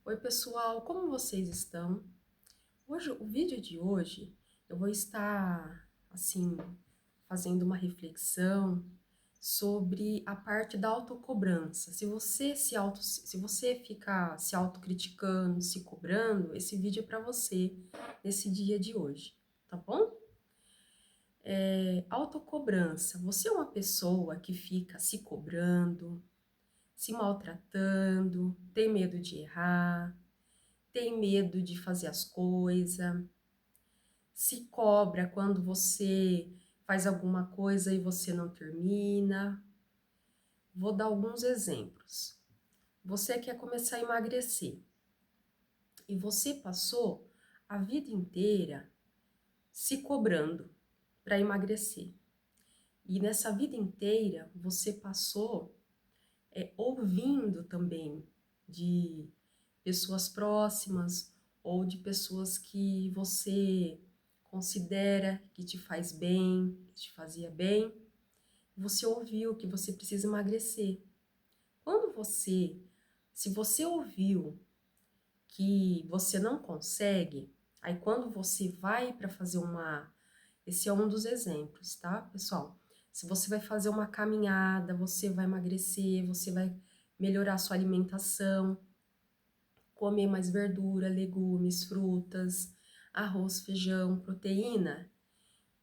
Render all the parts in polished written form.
Oi pessoal, como vocês estão? O vídeo de hoje eu vou estar assim fazendo uma reflexão sobre a parte da autocobrança. Se você ficar se autocriticando, se cobrando, esse vídeo é para você nesse dia de hoje, tá bom? Autocobrança. Você é uma pessoa que fica se cobrando, se maltratando, tem medo de errar, tem medo de fazer as coisas, se cobra quando você faz alguma coisa e você não termina. Vou dar alguns exemplos. Você quer começar a emagrecer e você passou a vida inteira se cobrando para emagrecer. E nessa vida inteira você passou ouvindo também de pessoas próximas ou de pessoas que você considera que te faz bem, que te fazia bem, você ouviu que você precisa emagrecer. Quando você, se você ouviu que você não consegue, aí quando você vai para fazer esse é um dos exemplos, tá, pessoal? Se você vai fazer uma caminhada, você vai emagrecer, você vai melhorar a sua alimentação, comer mais verdura, legumes, frutas, arroz, feijão, proteína,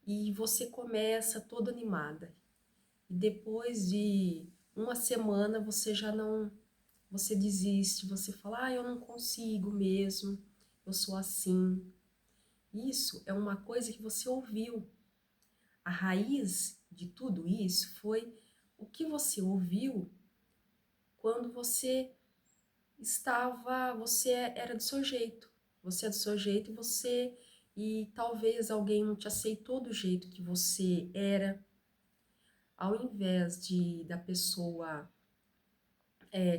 e você começa toda animada. E depois de uma semana você já não, você desiste, você fala, eu não consigo mesmo, eu sou assim. Isso é uma coisa que você ouviu. A raiz de tudo isso foi o que você ouviu quando você era do seu jeito. Você é do seu jeito e talvez alguém não te aceitou do jeito que você era. Ao invés da pessoa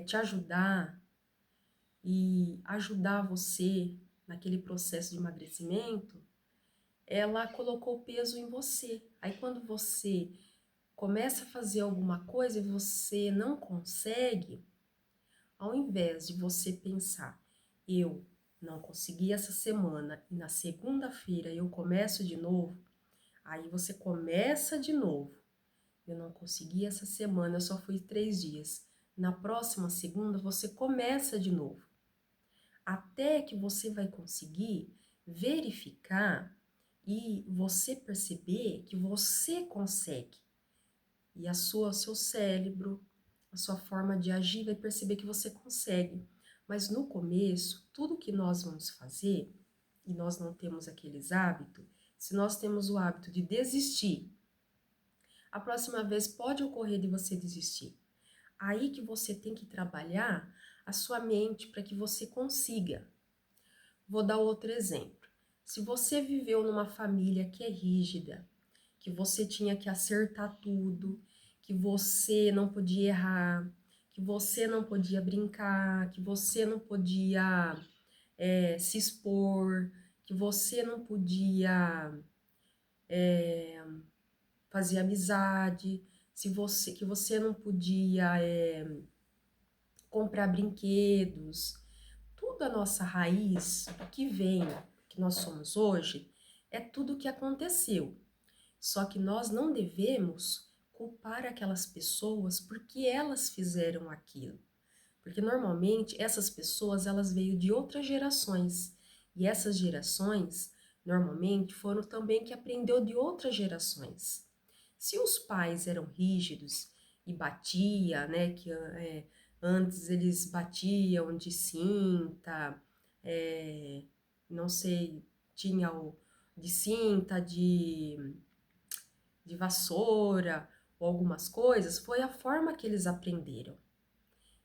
te ajudar e ajudar você naquele processo de emagrecimento, ela colocou peso em você. Aí quando você começa a fazer alguma coisa e você não consegue, ao invés de você pensar, eu não consegui essa semana e na segunda-feira eu começo de novo, aí você começa de novo. Eu não consegui essa semana, eu só fui 3 dias. Na próxima segunda você começa de novo. Até que você vai conseguir verificar e você perceber que você consegue. E seu cérebro, a sua forma de agir vai perceber que você consegue. Mas no começo, tudo que nós vamos fazer, e nós não temos aqueles hábitos, se nós temos o hábito de desistir, a próxima vez pode ocorrer de você desistir. Aí que você tem que trabalhar a sua mente para que você consiga. Vou dar outro exemplo. Se você viveu numa família que é rígida, que você tinha que acertar tudo, que você não podia errar, que você não podia brincar, que você não podia se expor, que você não podia fazer amizade, que você não podia comprar brinquedos, tudo a nossa raiz, o que vem, que nós somos hoje, é tudo o que aconteceu. Só que nós não devemos culpar aquelas pessoas porque elas fizeram aquilo. Porque normalmente essas pessoas elas veio de outras gerações. E essas gerações normalmente foram também que aprendeu de outras gerações. Se os pais eram rígidos e batia, né, que antes eles batiam de cinta, é, não sei, tinha o de cinta, de vassoura ou algumas coisas, foi a forma que eles aprenderam.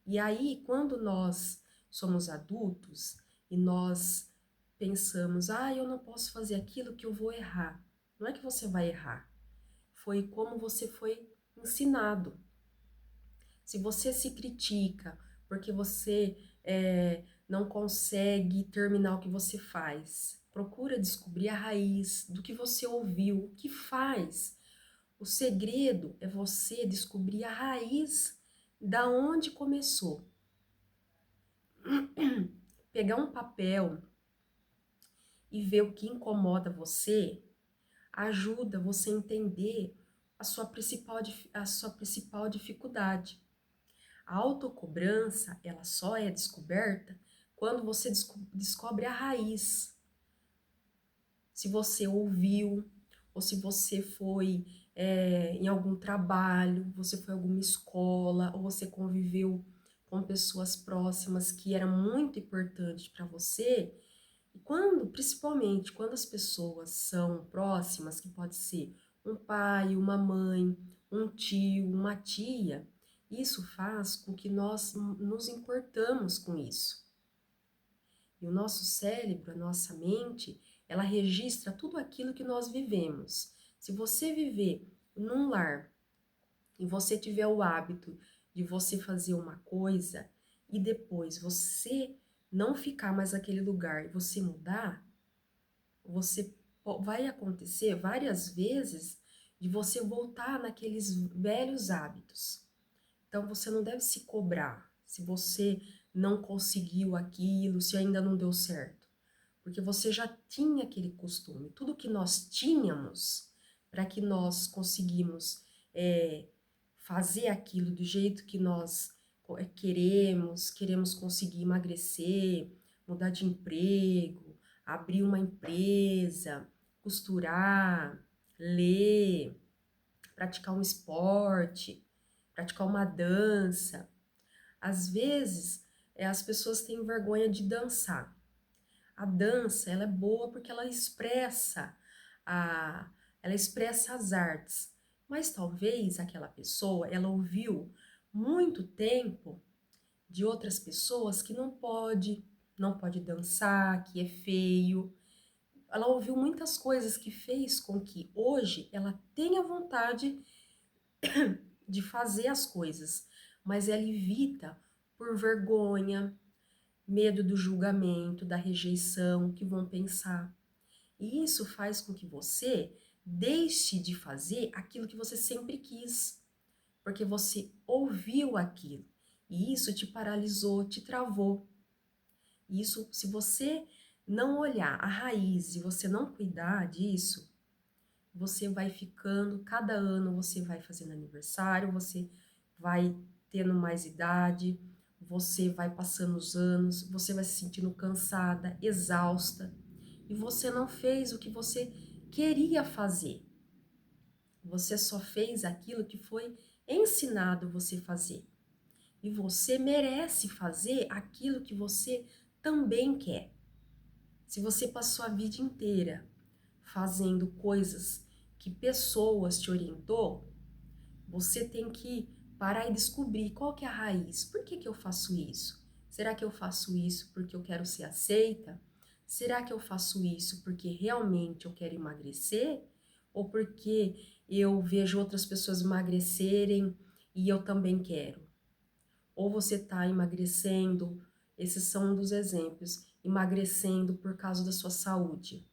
E aí, quando nós somos adultos e nós pensamos, eu não posso fazer aquilo que eu vou errar. Não é que você vai errar, foi como você foi ensinado. Se você se critica porque você não consegue terminar o que você faz, procura descobrir a raiz do que você ouviu, o que faz. O segredo é você descobrir a raiz da onde começou. pegar um papel e ver o que incomoda você, ajuda você a entender a sua principal dificuldade. A autocobrança, ela só é descoberta quando você descobre a raiz. Se você ouviu, ou se você foi em algum trabalho, você foi em alguma escola, ou você conviveu com pessoas próximas que era muito importante para você. E quando, principalmente quando as pessoas são próximas, que pode ser um pai, uma mãe, um tio, uma tia, isso faz com que nós nos importamos com isso. E o nosso cérebro, a nossa mente, ela registra tudo aquilo que nós vivemos. Se você viver num lar e você tiver o hábito de você fazer uma coisa e depois você não ficar mais naquele lugar e você mudar, você vai acontecer várias vezes de você voltar naqueles velhos hábitos. Então você não deve se cobrar se você não conseguiu aquilo, se ainda não deu certo, porque você já tinha aquele costume. Tudo que nós tínhamos para que nós conseguimos fazer aquilo do jeito que nós queremos conseguir emagrecer, mudar de emprego, abrir uma empresa, costurar, ler, praticar um esporte, praticar uma dança. Às vezes, as pessoas têm vergonha de dançar. A dança, ela é boa porque a, ela expressa as artes. Mas talvez aquela pessoa, ela ouviu muito tempo de outras pessoas que não pode dançar, que é feio. Ela ouviu muitas coisas que fez com que hoje ela tenha vontade de fazer as coisas, mas ela evita por vergonha, medo do julgamento, da rejeição, que vão pensar. E isso faz com que você deixe de fazer aquilo que você sempre quis, porque você ouviu aquilo. E isso te paralisou, te travou. E isso, se você não olhar a raiz e você não cuidar disso, você vai ficando, cada ano você vai fazendo aniversário, você vai tendo mais idade, você vai passando os anos, você vai se sentindo cansada, exausta, e você não fez o que você queria fazer. Você só fez aquilo que foi ensinado você fazer. E você merece fazer aquilo que você também quer. Se você passou a vida inteira fazendo coisas que pessoas te orientou, você tem que parar e descobrir qual que é a raiz. Por que que eu faço isso? Será que eu faço isso porque eu quero ser aceita? Será que eu faço isso porque realmente eu quero emagrecer? Ou porque eu vejo outras pessoas emagrecerem e eu também quero? Ou você está emagrecendo, esses são um dos exemplos, emagrecendo por causa da sua saúde.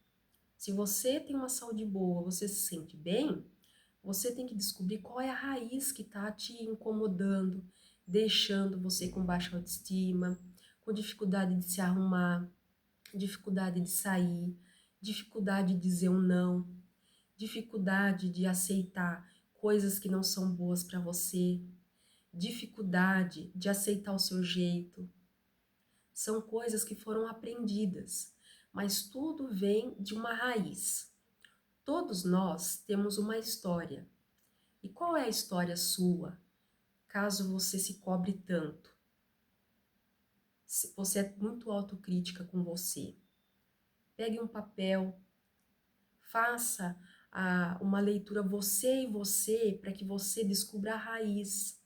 Se você tem uma saúde boa, você se sente bem, você tem que descobrir qual é a raiz que está te incomodando, deixando você com baixa autoestima, com dificuldade de se arrumar, dificuldade de sair, dificuldade de dizer um não, dificuldade de aceitar coisas que não são boas para você, dificuldade de aceitar o seu jeito. São coisas que foram aprendidas, mas tudo vem de uma raiz. Todos nós temos uma história. E qual é a história sua, caso você se cobre tanto? Se você é muito autocrítica com você, pegue um papel, faça uma leitura você e você, para que você descubra a raiz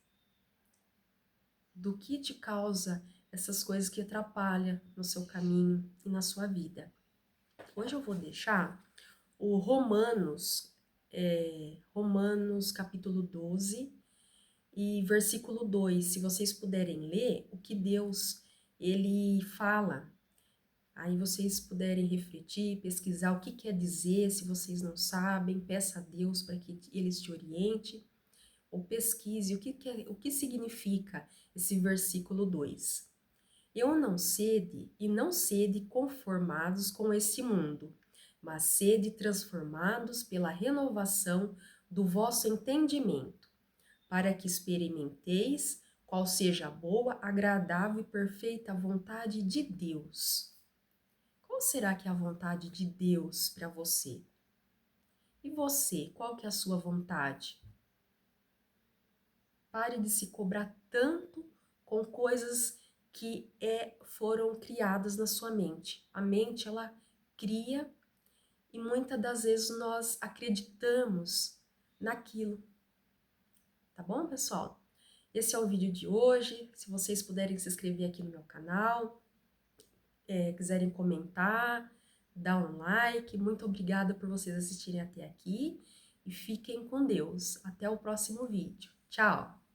do que te causa essas coisas que atrapalham no seu caminho e na sua vida. Hoje eu vou deixar o Romanos capítulo 12 e versículo 2, se vocês puderem ler o que Deus ele fala, aí vocês puderem refletir, pesquisar o que quer dizer, se vocês não sabem, peça a Deus para que eles te oriente, ou pesquise o que significa esse versículo 2. Eu não sede e não sede conformados com este mundo, mas sede transformados pela renovação do vosso entendimento, para que experimenteis qual seja a boa, agradável e perfeita vontade de Deus. Qual será que é a vontade de Deus para você? E você, qual que é a sua vontade? Pare de se cobrar tanto com coisas que foram criadas na sua mente. A mente, ela cria e muitas das vezes nós acreditamos naquilo. Tá bom, pessoal? Esse é o vídeo de hoje. Se vocês puderem se inscrever aqui no meu canal, quiserem comentar, dar um like. Muito obrigada por vocês assistirem até aqui e fiquem com Deus. Até o próximo vídeo. Tchau!